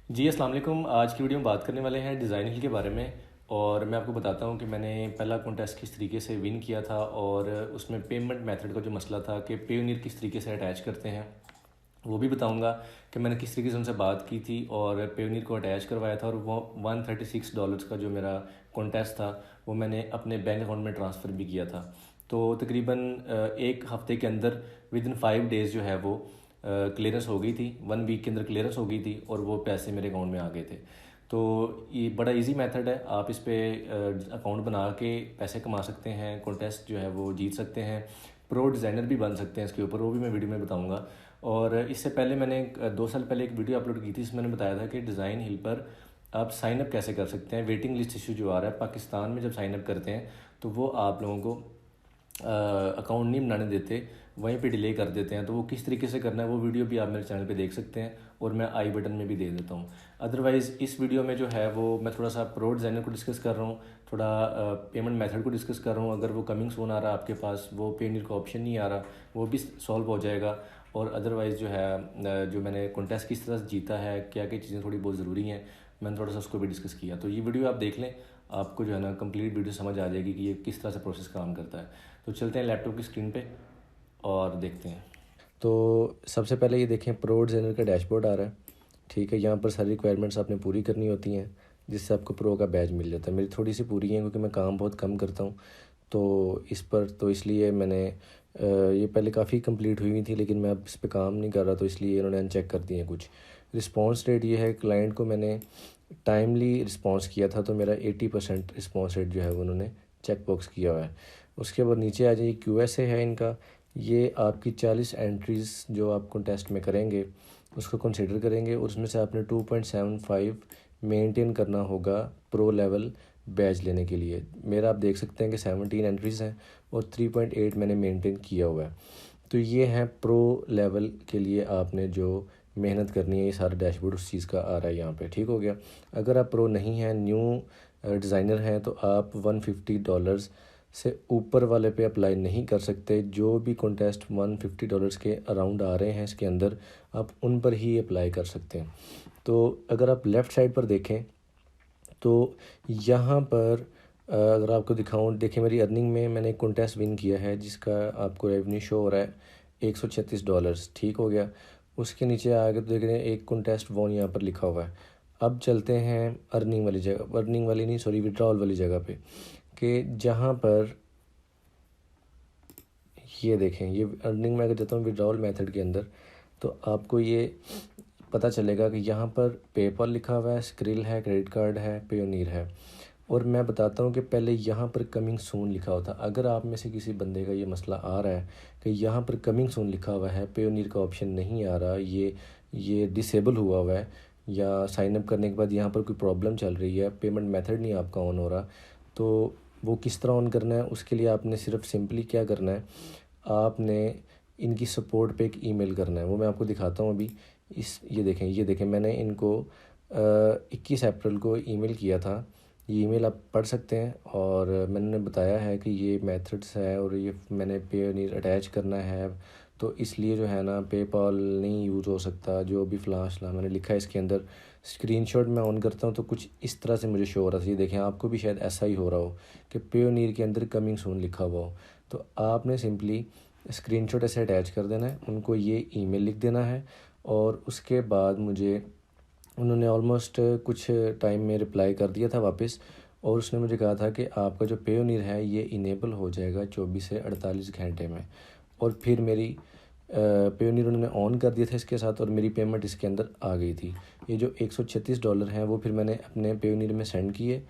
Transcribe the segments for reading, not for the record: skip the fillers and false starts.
जी अस्सलाम वालेकुम। आज की वीडियो में बात करने वाले हैं डिज़ाइन हिल के बारे में। और मैं आपको बताता हूँ कि मैंने पहला कॉन्टेस्ट किस तरीके से विन किया था और उसमें पेमेंट मेथड का जो मसला था कि पेयोनियर किस तरीके से अटैच करते हैं वो भी बताऊंगा कि मैंने किस तरीके से उनसे बात की थी और पेयोनियर को अटैच करवाया था। और वो $136 का जो मेरा कॉन्टेस्ट था वो मैंने अपने बैंक अकाउंट में ट्रांसफ़र भी किया था। तो तकरीबन एक हफ़्ते के अंदर विद इन 5 डेज़ जो है वो क्लियरेंस हो गई थी। 1 वीक के अंदर क्लियरेंस हो गई थी और वो पैसे मेरे अकाउंट में आ गए थे। तो ये बड़ा इजी मेथड है, आप इस पे अकाउंट बना के पैसे कमा सकते हैं, कॉन्टेस्ट जो है वो जीत सकते हैं, प्रो डिज़ाइनर भी बन सकते हैं इसके ऊपर, वो भी मैं वीडियो में बताऊंगा। और इससे पहले मैंने 2 साल पहले एक वीडियो अपलोड की थी, इसमें मैंने बताया था कि डिज़ाइन हिल पर आप साइन अप कैसे कर सकते हैं। वेटिंग लिस्ट इशू जो आ रहा है पाकिस्तान में, जब साइन अप करते हैं तो वो आप लोगों को अकाउंट नहीं बनाने देते, वहीं पे डिले कर देते हैं। तो वो किस तरीके से करना है वो वीडियो भी आप मेरे चैनल पे देख सकते हैं और मैं आई बटन में भी दे देता हूँ। अदरवाइज़ इस वीडियो में जो है वो मैं थोड़ा सा प्रो डिज़ाइनर को डिस्कस कर रहा हूँ, थोड़ा पेमेंट मेथड को डिस्कस कर रहा हूँ। अगर वो कमिंग सून आ रहा है आपके पास, वो पेनियर का ऑप्शन नहीं आ रहा, वो भी सॉल्व हो जाएगा। और अदरवाइज़ जो है जो मैंने कॉन्टेस्ट किस तरह से जीता है, क्या क्या चीज़ें थोड़ी बहुत ज़रूरी हैं, मैंने थोड़ा सा उसको भी डिस्कस किया। तो ये वीडियो आप देख लें, आपको जो है ना कंप्लीट वीडियो समझ आ जाएगी कि ये किस तरह से प्रोसेस काम करता है। तो चलते हैं लैपटॉप की स्क्रीन पे और देखते हैं। तो सबसे पहले ये देखें, प्रो डिज़ाइनर का डैशबोर्ड आ रहा है। ठीक है, यहाँ पर सारी रिक्वायरमेंट्स आपने पूरी करनी होती हैं जिससे आपको प्रो का बैज मिल जाता है। मेरी थोड़ी सी पूरी है क्योंकि मैं काम बहुत कम करता हूँ, तो इस पर तो इसलिए मैंने ये पहले काफ़ी कंप्लीट हुई हुई थी, लेकिन मैं अब इस पर काम नहीं कर रहा, तो इसलिए इन्होंने अनचेक कर दिए हैं कुछ। रिस्पॉन्स रेट ये है, क्लाइंट को मैंने टाइमली रिस्पॉन्स किया था तो मेरा 80% रिस्पॉन्स रेट जो है वो उन्होंने चेक बॉक्स किया हुआ है। उसके बाद नीचे आ जाइए, QSA है इनका। ये आपकी 40 एंट्रीज़ जो आप कॉन्टेस्ट में करेंगे उसको कंसिडर करेंगे और उसमें से आपने 2.75 मेंटेन करना होगा प्रो लेवल बैच लेने के लिए। मेरा आप देख सकते हैं कि 17 एंट्रीज़ हैं और 3.8 मैंने मेंटेन किया हुआ है। तो ये है प्रो लेवल के लिए आपने जो मेहनत करनी है, ये सारा डैशबोर्ड उस चीज़ का आ रहा है यहाँ पे। ठीक हो गया। अगर आप प्रो नहीं हैं, न्यू डिज़ाइनर हैं, तो आप $150 से ऊपर वाले पे अप्लाई नहीं कर सकते। जो भी कॉन्टेस्ट $150 के अराउंड आ रहे हैं इसके अंदर, आप उन पर ही अप्लाई कर सकते हैं। तो अगर आप लेफ़्ट साइड पर देखें तो यहाँ पर अगर आपको दिखाऊँ, देखिए मेरी अर्निंग में मैंने एक कॉन्टेस्ट विन किया है जिसका आपको रेवेन्यू शो हो रहा है $136। ठीक हो गया। उसके नीचे आगे तो देख रहे हैं एक कॉन्टेस्ट वॉन यहाँ पर लिखा हुआ है। अब चलते हैं अर्निंग वाली जगह, अर्निंग वाली नहीं सॉरी, विड्रॉल वाली जगह पे, कि जहाँ पर ये देखें, ये अर्निंग में अगर जाता हूँ विड्रॉल मेथड के अंदर, तो आपको ये पता चलेगा कि यहाँ पर पेपल लिखा हुआ है, स्क्रिल है, क्रेडिट कार्ड है, पेयोनियर है। और मैं बताता हूँ कि पहले यहाँ पर कमिंग सून लिखा होता। अगर आप में से किसी बंदे का ये मसला आ रहा है कि यहाँ पर कमिंग सून लिखा हुआ है, पेयोनियर का ऑप्शन नहीं आ रहा, ये डिसेबल हुआ हुआ है, या साइन अप करने के बाद यहाँ पर कोई प्रॉब्लम चल रही है, पेमेंट मेथड नहीं आपका ऑन हो रहा, तो वो किस तरह ऑन करना है, उसके लिए आपने सिर्फ सिंपली क्या करना है, आपने इनकी सपोर्ट पे एक ईमेल करना है। वो मैं आपको दिखाता हूँ अभी। ये देखें मैंने इनको 21 अप्रैल को ईमेल किया था। ये ईमेल आप पढ़ सकते हैं और मैंने बताया है कि ये मेथड्स है और ये मैंने पेयोनियर अटैच करना है, तो इसलिए जो है ना पेपाल नहीं यूज़ हो सकता, जो भी फ़लाँ मैंने लिखा है इसके अंदर। स्क्रीनशॉट मैं ऑन करता हूँ तो कुछ इस तरह से मुझे शो हो रहा था। ये देखें, आपको भी शायद ऐसा ही हो रहा हो कि पेयोनियर के अंदर कमिंग सून लिखा हुआ हो। तो आपने सिंपली स्क्रीनशॉट ऐसे अटैच कर देना है, उनको ये ईमेल लिख देना है और उसके बाद मुझे उन्होंने ऑलमोस्ट कुछ टाइम में रिप्लाई कर दिया था वापस। और उसने मुझे कहा था कि आपका जो पेयोनियर है ये इनेबल हो जाएगा 24 से 48 घंटे में। और फिर मेरी पेयोनियर उन्होंने ऑन कर दिया था इसके साथ और मेरी पेमेंट इसके अंदर आ गई थी। ये जो $136 हैं वो फिर मैंने अपने पेयोनियर में सेंड किए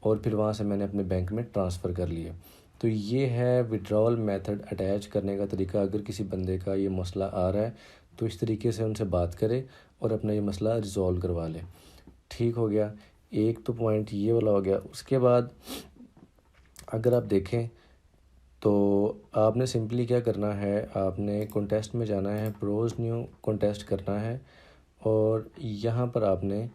और फिर वहाँ से मैंने अपने बैंक में ट्रांसफ़र कर लिए। तो ये है विड्रॉल मेथड अटैच करने का तरीका। अगर किसी बंदे का ये मसला आ रहा है तो इस तरीके से उनसे बात करें और अपना ये मसला रिज़ॉल्व करवा लें। ठीक हो गया। एक तो पॉइंट ये वाला हो गया। उसके बाद अगर आप देखें तो आपने सिंपली क्या करना है, आपने कॉन्टेस्ट में जाना है, ब्राउज़ न्यू कॉन्टेस्ट करना है और यहाँ पर आपने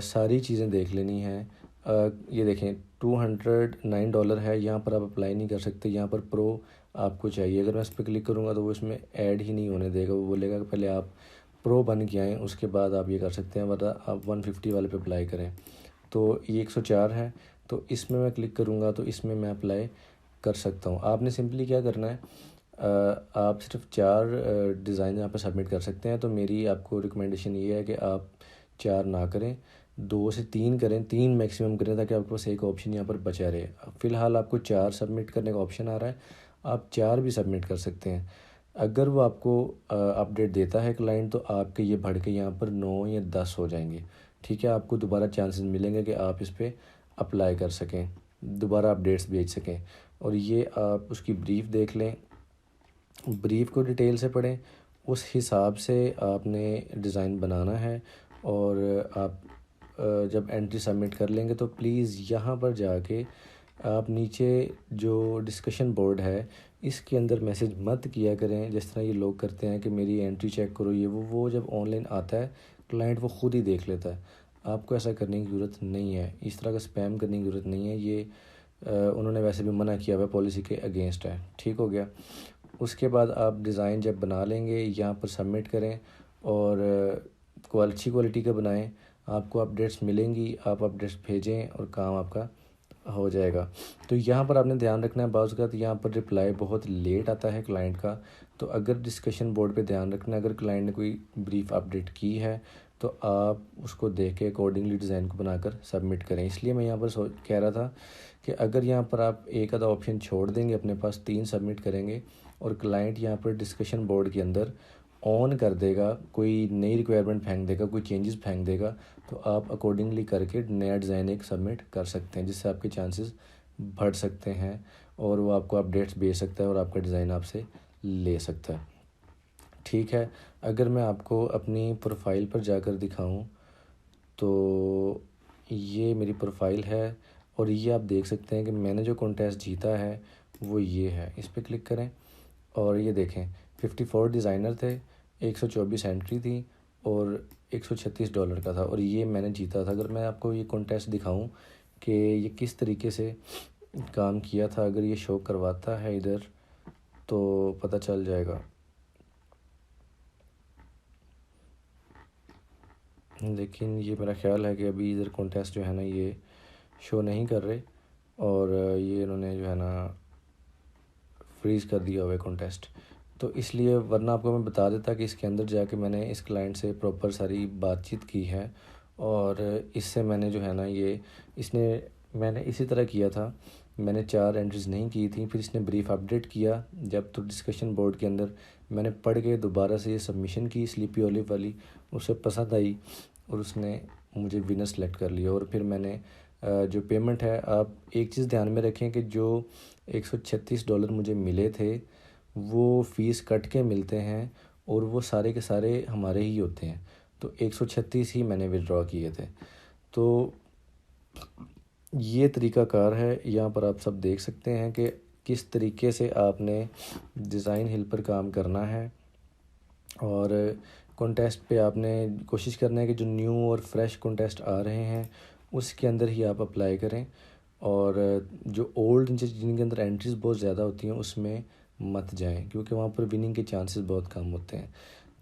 सारी चीज़ें देख लेनी है। ये देखें $209 है, यहाँ पर आप अप्लाई नहीं कर सकते, यहाँ पर प्रो आपको चाहिए। अगर मैं इस पर क्लिक करूँगा तो वो इसमें ऐड ही नहीं होने देगा, वो बोलेगा कि पहले आप प्रो बन के आएँ उसके बाद आप ये कर सकते हैं, वरना आप 150 वाले पे अप्लाई करें। तो ये 104 है, तो इसमें मैं क्लिक करूँगा तो इसमें मैं अप्लाई कर सकता हूँ। आपने सिंपली क्या करना है, आप सिर्फ 4 डिज़ाइन यहाँ पर सबमिट कर सकते हैं। तो मेरी आपको रिकमेंडेशन ये है कि आप 4 ना करें, 2 से 3 करें, 3 मैक्सिमम करें, ताकि आपके पास एक ऑप्शन यहाँ पर बचा रहे। फ़िलहाल आपको 4 सबमिट करने का ऑप्शन आ रहा है, आप 4 भी सबमिट कर सकते हैं। अगर वो आपको अपडेट देता है क्लाइंट, तो आपके ये बढ़ के यहाँ पर 9 या 10 हो जाएंगे। ठीक है, आपको दोबारा चांसेस मिलेंगे कि आप इस पर अप्लाई कर सकें, दोबारा अपडेट्स भेज सकें। और ये आप उसकी ब्रीफ देख लें, ब्रीफ को डिटेल से पढ़ें, उस हिसाब से आपने डिज़ाइन बनाना है। और आप जब एंट्री सबमिट कर लेंगे तो प्लीज़ यहाँ पर जाके आप नीचे जो डिस्कशन बोर्ड है इसके अंदर मैसेज मत किया करें, जिस तरह ये लोग करते हैं कि मेरी एंट्री चेक करो, ये वो जब ऑनलाइन आता है क्लाइंट वो खुद ही देख लेता है। आपको ऐसा करने की ज़रूरत नहीं है, इस तरह का स्पैम करने की ज़रूरत नहीं है। ये उन्होंने वैसे भी मना किया हुआ, पॉलिसी के अगेंस्ट है। ठीक हो गया। उसके बाद आप डिज़ाइन जब बना लेंगे यहाँ पर सबमिट करें, और अच्छी क्वालिटी का बनाएं, आपको अपडेट्स मिलेंगी, आप अपडेट्स भेजें और काम आपका हो जाएगा। तो यहाँ पर आपने ध्यान रखना है, बाज़ का यहाँ पर रिप्लाई बहुत लेट आता है क्लाइंट का। तो अगर डिस्कशन बोर्ड पे ध्यान रखना, अगर क्लाइंट ने कोई ब्रीफ अपडेट की है तो आप उसको देख के अकॉर्डिंगली डिज़ाइन को बनाकर सबमिट करें। इसलिए मैं यहाँ पर कह रहा था कि अगर यहाँ पर आप एक आधा ऑप्शन छोड़ देंगे, अपने पास 3 सबमिट करेंगे और क्लाइंट यहाँ पर डिस्कशन बोर्ड के अंदर ऑन कर देगा, कोई नई रिक्वायरमेंट फेंक देगा, कोई चेंजेस फेंक देगा, तो आप अकॉर्डिंगली करके नया डिज़ाइन एक सबमिट कर सकते हैं, जिससे आपके चांसेस बढ़ सकते हैं और वो आपको अपडेट्स भेज सकता है और आपका डिज़ाइन आपसे ले सकता है। ठीक है, अगर मैं आपको अपनी प्रोफाइल पर जाकर दिखाऊं तो ये मेरी प्रोफाइल है, और ये आप देख सकते हैं कि मैंने जो कॉन्टेस्ट जीता है वो ये है। इस पर क्लिक करें और ये देखें, 54 डिज़ाइनर थे, 124 एंट्री थी और $136 का था, और ये मैंने जीता था। अगर मैं आपको ये कॉन्टेस्ट दिखाऊं कि ये किस तरीके से काम किया था, अगर ये शो करवाता है इधर तो पता चल जाएगा। लेकिन ये मेरा ख्याल है कि अभी इधर कॉन्टेस्ट जो है ना ये शो नहीं कर रहे, और ये इन्होंने जो है ना फ्रीज़ कर दिया हुआ है कॉन्टेस्ट। तो इसलिए, वरना आपको मैं बता देता कि इसके अंदर जाके मैंने इस क्लाइंट से प्रॉपर सारी बातचीत की है, और इससे मैंने जो है ना मैंने इसी तरह किया था। मैंने 4 एंट्रीज़ नहीं की थी, फिर इसने ब्रीफ अपडेट किया जब, तो डिस्कशन बोर्ड के अंदर मैंने पढ़ के दोबारा से ये सबमिशन की, स्लीपी ओलिव वाली, उसे पसंद आई और उसने मुझे विनर सेलेक्ट कर लिया। और फिर मैंने जो पेमेंट है, आप एक चीज़ ध्यान में रखें कि जो $136 मुझे मिले थे वो फ़ीस कट के मिलते हैं, और वो सारे के सारे हमारे ही होते हैं। तो 136 ही मैंने विड्रॉ किए थे। तो ये तरीक़ाकार है, यहाँ पर आप सब देख सकते हैं कि किस तरीके से आपने डिज़ाइन हिल पर काम करना है। और कॉन्टेस्ट पे आपने कोशिश करना है कि जो न्यू और फ्रेश कॉन्टेस्ट आ रहे हैं उसके अंदर ही आप अप्लाई करें, और जो ओल्ड जिनके अंदर एंट्रीज़ बहुत ज़्यादा होती हैं उसमें मत जाएं, क्योंकि वहाँ पर विनिंग के चांसेस बहुत कम होते हैं।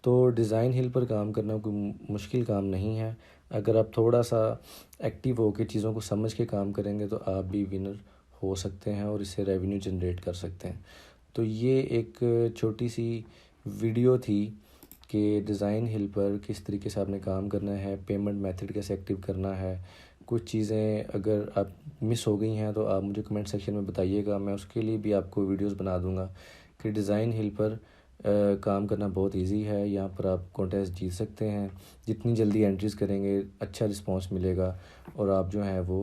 तो डिज़ाइन हिल पर काम करना कोई मुश्किल काम नहीं है। अगर आप थोड़ा सा एक्टिव होकर चीज़ों को समझ के काम करेंगे तो आप भी विनर हो सकते हैं और इससे रेवेन्यू जनरेट कर सकते हैं। तो ये एक छोटी सी वीडियो थी कि डिज़ाइन हिल पर किस तरीके से आपने काम करना है, पेमेंट मेथड कैसे एक्टिव करना है। कुछ चीज़ें अगर आप मिस हो गई हैं तो आप मुझे कमेंट सेक्शन में बताइएगा, मैं उसके लिए भी आपको वीडियोस बना दूंगा। कि डिज़ाइन हिल पर काम करना बहुत इजी है, यहाँ पर आप कॉन्टेस्ट जीत सकते हैं। जितनी जल्दी एंट्रीज़ करेंगे अच्छा रिस्पांस मिलेगा, और आप जो है वो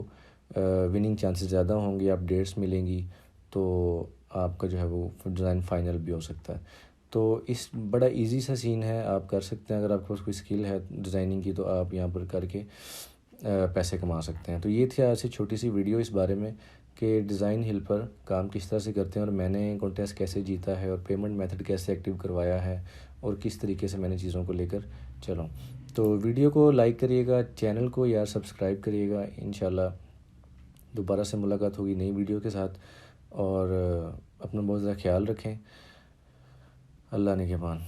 विनिंग चांसेस ज़्यादा होंगे, अपडेट्स मिलेंगी, तो आपका जो है वो डिज़ाइन फाइनल भी हो सकता है। तो इस बड़ा इजी सा सीन है, आप कर सकते हैं। अगर आपके पास कोई स्किल है डिज़ाइनिंग की तो आप यहाँ पर करके पैसे कमा सकते हैं। तो ये थी आज से छोटी सी वीडियो इस बारे में कि डिज़ाइन हिल पर काम किस तरह से करते हैं, और मैंने कॉन्टेस्ट कैसे जीता है, और पेमेंट मेथड कैसे एक्टिव करवाया है, और किस तरीके से मैंने चीज़ों को लेकर चलूँ। तो वीडियो को लाइक करिएगा, चैनल को यार सब्सक्राइब करिएगा। इंशाल्लाह दोबारा से मुलाकात होगी नई वीडियो के साथ, और अपना बहुत ज़्यादा ख्याल रखें। अल्लाह ने के मान।